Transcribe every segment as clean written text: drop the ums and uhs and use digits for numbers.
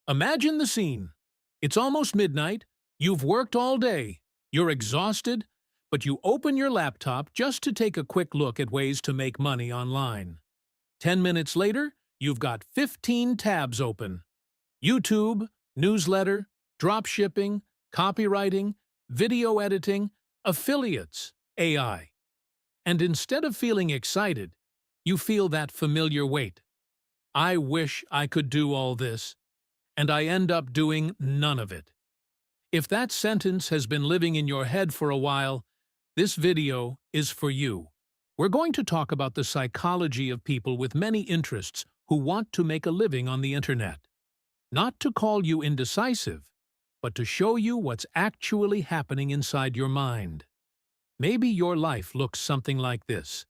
Imagine the scene. It's almost midnight, you've worked all day, you're exhausted, but you open your laptop just to take a quick look at ways to make money online. 10 minutes later, you've got 15 tabs open. YouTube, newsletter, dropshipping, copywriting, video editing, affiliates, AI. And instead of feeling excited, you feel that familiar weight. I wish I could do all this, and I end up doing none of it. If that sentence has been living in your head for a while, this video is for you. We're going to talk about the psychology of people with many interests who want to make a living on the internet. Not to call you indecisive, but to show you what's actually happening inside your mind. Maybe your life looks something like this.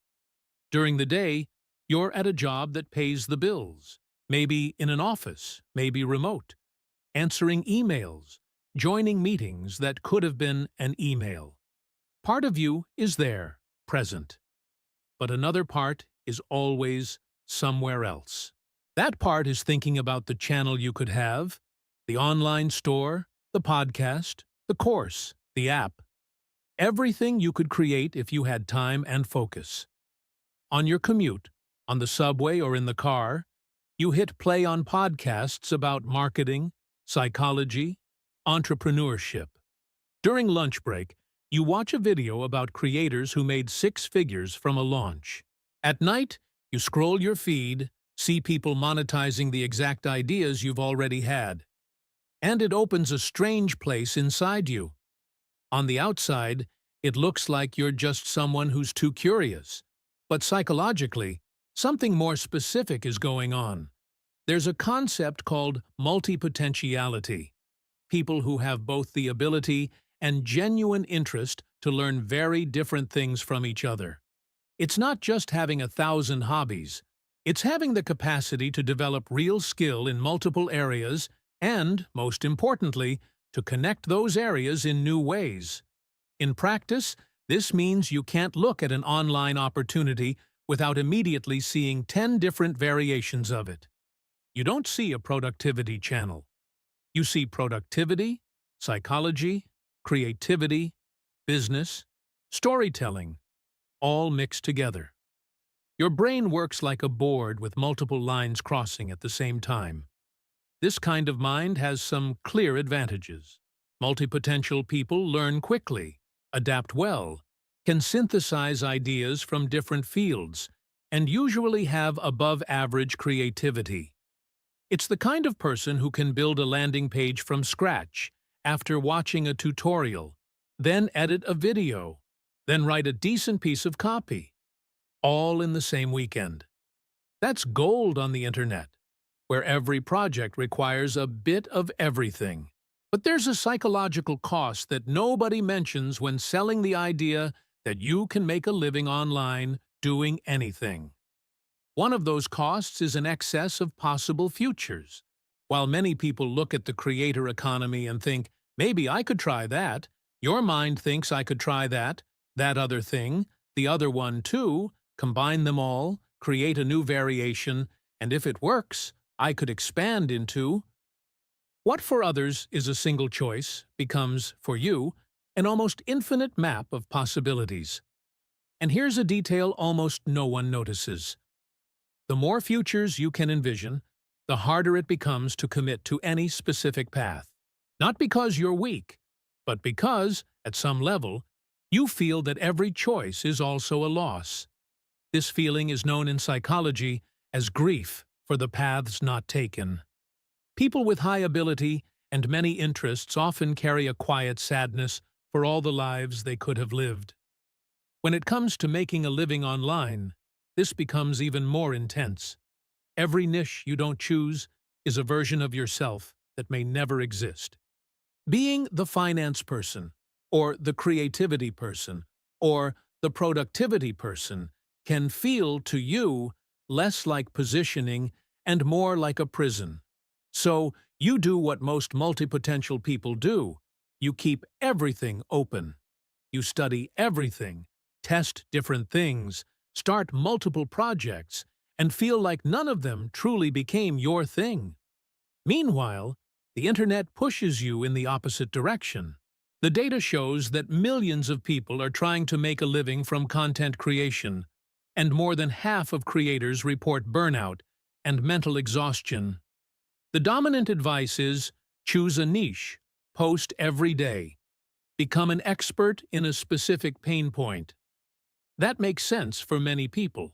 During the day, you're at a job that pays the bills, maybe in an office, maybe remote, answering emails, joining meetings that could have been an email. Part of you is there, present. But another part is always somewhere else. That part is thinking about the channel you could have, the online store, the podcast, the course, the app. Everything you could create if you had time and focus. On your commute, on the subway or in the car, you hit play on podcasts about marketing, psychology, entrepreneurship. During lunch break, you watch a video about creators who made 6 figures from a launch. At night, you scroll your feed, see people monetizing the exact ideas you've already had. And it opens a strange place inside you. On the outside, it looks like you're just someone who's too curious. But psychologically, something more specific is going on. There's a concept called multipotentiality. People who have both the ability and genuine interest to learn very different things from each other. It's not just having 1,000 hobbies. It's having the capacity to develop real skill in multiple areas and, most importantly, to connect those areas in new ways. In practice, this means you can't look at an online opportunity without immediately seeing 10 different variations of it. You don't see a productivity channel. You see productivity, psychology, creativity, business, storytelling, all mixed together. Your brain works like a board with multiple lines crossing at the same time. This kind of mind has some clear advantages. Multipotential people learn quickly, adapt well, can synthesize ideas from different fields, and usually have above-average creativity. It's the kind of person who can build a landing page from scratch after watching a tutorial, then edit a video, then write a decent piece of copy, all in the same weekend. That's gold on the internet, where every project requires a bit of everything. But there's a psychological cost that nobody mentions when selling the idea that you can make a living online doing anything. One of those costs is an excess of possible futures. While many people look at the creator economy and think, maybe I could try that, your mind thinks I could try that other thing, the other one too, combine them all, create a new variation, and if it works, I could expand into. What for others is a single choice becomes, for you, an almost infinite map of possibilities. And here's a detail almost no one notices. The more futures you can envision, the harder it becomes to commit to any specific path. Not because you're weak, but because, at some level, you feel that every choice is also a loss. This feeling is known in psychology as grief for the paths not taken. People with high ability and many interests often carry a quiet sadness for all the lives they could have lived. When it comes to making a living online, this becomes even more intense. Every niche you don't choose is a version of yourself that may never exist. Being the finance person, or the creativity person, or the productivity person can feel to you less like positioning and more like a prison. So you do what most multipotential people do. You keep everything open. You study everything, test different things, start multiple projects, and feel like none of them truly became your thing. Meanwhile, the internet pushes you in the opposite direction. The data shows that millions of people are trying to make a living from content creation, and more than half of creators report burnout and mental exhaustion. The dominant advice is choose a niche, post every day, become an expert in a specific pain point. That makes sense for many people.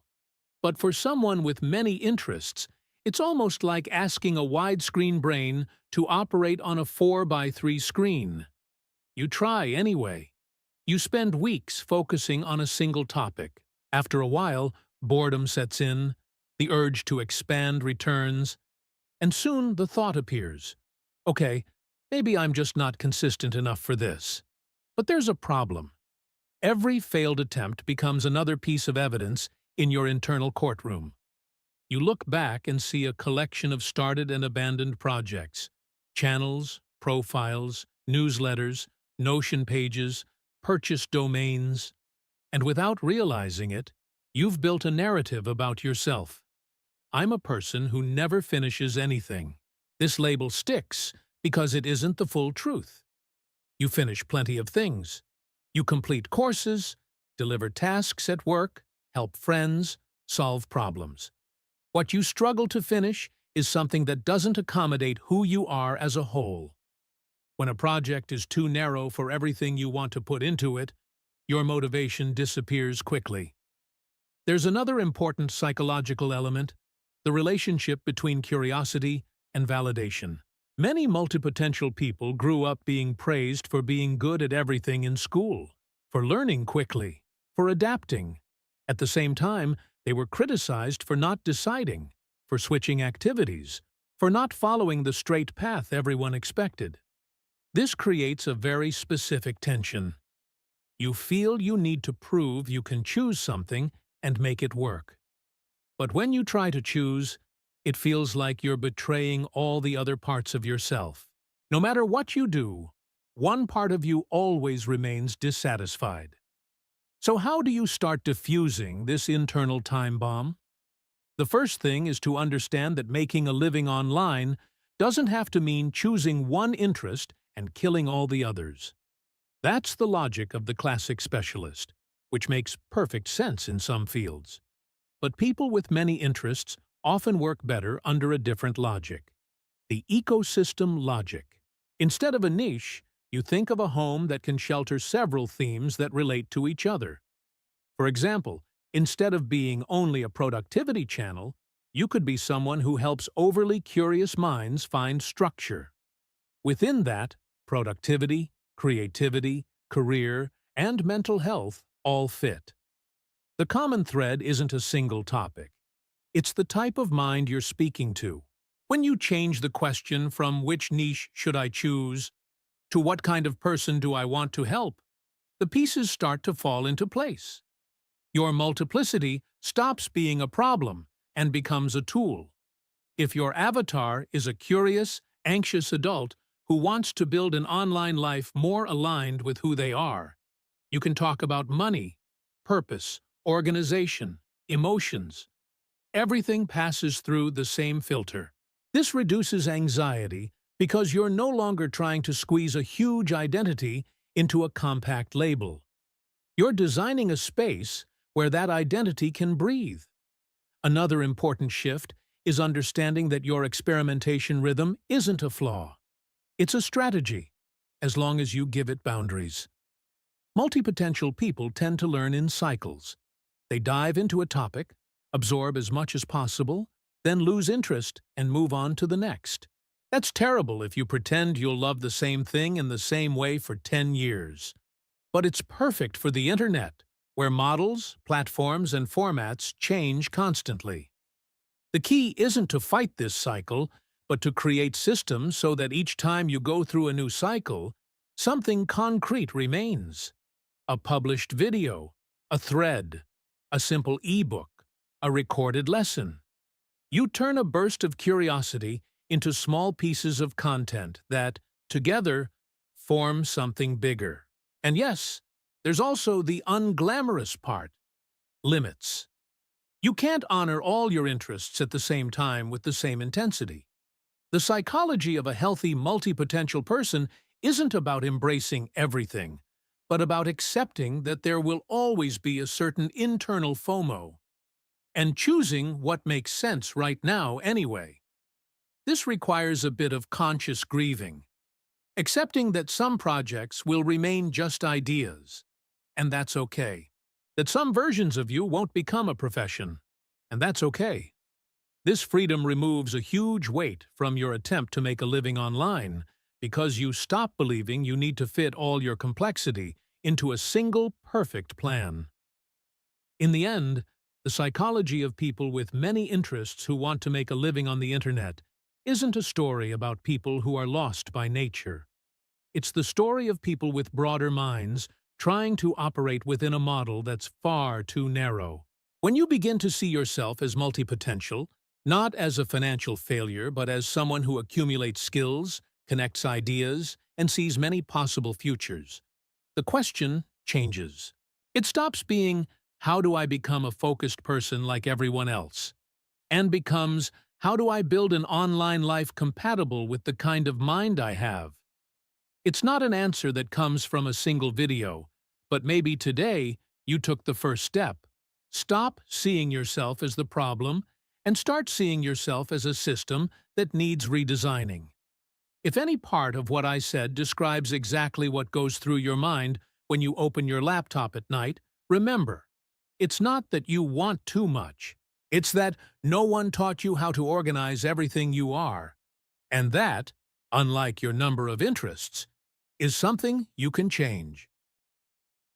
But for someone with many interests, it's almost like asking a widescreen brain to operate on a 4:3 screen. You try anyway. You spend weeks focusing on a single topic. After a while, boredom sets in, the urge to expand returns, and soon the thought appears, okay, maybe I'm just not consistent enough for this. But there's a problem. Every failed attempt becomes another piece of evidence in your internal courtroom. You look back and see a collection of started and abandoned projects, channels, profiles, newsletters, Notion pages, purchased domains, and without realizing it, you've built a narrative about yourself. I'm a person who never finishes anything. This label sticks because it isn't the full truth. You finish plenty of things. You complete courses, deliver tasks at work, help friends, solve problems. What you struggle to finish is something that doesn't accommodate who you are as a whole. When a project is too narrow for everything you want to put into it, your motivation disappears quickly. There's another important psychological element, the relationship between curiosity and validation. Many multipotential people grew up being praised for being good at everything in school, for learning quickly, for adapting. At the same time, they were criticized for not deciding, for switching activities, for not following the straight path everyone expected. This creates a very specific tension. You feel you need to prove you can choose something and make it work. But when you try to choose, it feels like you're betraying all the other parts of yourself. No matter what you do, one part of you always remains dissatisfied. So how do you start diffusing this internal time bomb? The first thing is to understand that making a living online doesn't have to mean choosing one interest and killing all the others. That's the logic of the classic specialist, which makes perfect sense in some fields. But people with many interests often work better under a different logic, the ecosystem logic. Instead of a niche, you think of a home that can shelter several themes that relate to each other. For example, instead of being only a productivity channel, you could be someone who helps overly curious minds find structure. Within that, productivity, creativity, career, and mental health all fit. The common thread isn't a single topic. It's the type of mind you're speaking to. When you change the question from which niche should I choose to what kind of person do I want to help, the pieces start to fall into place. Your multiplicity stops being a problem and becomes a tool. If your avatar is a curious, anxious adult who wants to build an online life more aligned with who they are, you can talk about money, purpose, organization, emotions. Everything passes through the same filter. This reduces anxiety because you're no longer trying to squeeze a huge identity into a compact label. You're designing a space where that identity can breathe. Another important shift is understanding that your experimentation rhythm isn't a flaw. It's a strategy, as long as you give it boundaries. Multipotential people tend to learn in cycles. They dive into a topic, absorb as much as possible, then lose interest and move on to the next. That's terrible if you pretend you'll love the same thing in the same way for 10 years. But it's perfect for the internet, where models, platforms, and formats change constantly. The key isn't to fight this cycle, but to create systems so that each time you go through a new cycle, something concrete remains. A published video, a thread, a simple ebook, a recorded lesson. You turn a burst of curiosity into small pieces of content that, together, form something bigger. And yes, there's also the unglamorous part, limits. You can't honor all your interests at the same time with the same intensity. The psychology of a healthy, multi-potential person isn't about embracing everything, but about accepting that there will always be a certain internal FOMO, and choosing what makes sense right now anyway. This requires a bit of conscious grieving, accepting that some projects will remain just ideas, and that's okay. That some versions of you won't become a profession, and that's okay. This freedom removes a huge weight from your attempt to make a living online because you stop believing you need to fit all your complexity into a single perfect plan. In the end, the psychology of people with many interests who want to make a living on the internet isn't a story about people who are lost by nature. It's the story of people with broader minds trying to operate within a model that's far too narrow. When you begin to see yourself as multipotential, not as a financial failure, but as someone who accumulates skills, connects ideas, and sees many possible futures, the question changes. It stops being, how do I become a focused person like everyone else? And becomes, how do I build an online life compatible with the kind of mind I have? It's not an answer that comes from a single video, but maybe today you took the first step. Stop seeing yourself as the problem and start seeing yourself as a system that needs redesigning. If any part of what I said describes exactly what goes through your mind when you open your laptop at night, remember, it's not that you want too much. It's that no one taught you how to organize everything you are. And that, unlike your number of interests, is something you can change.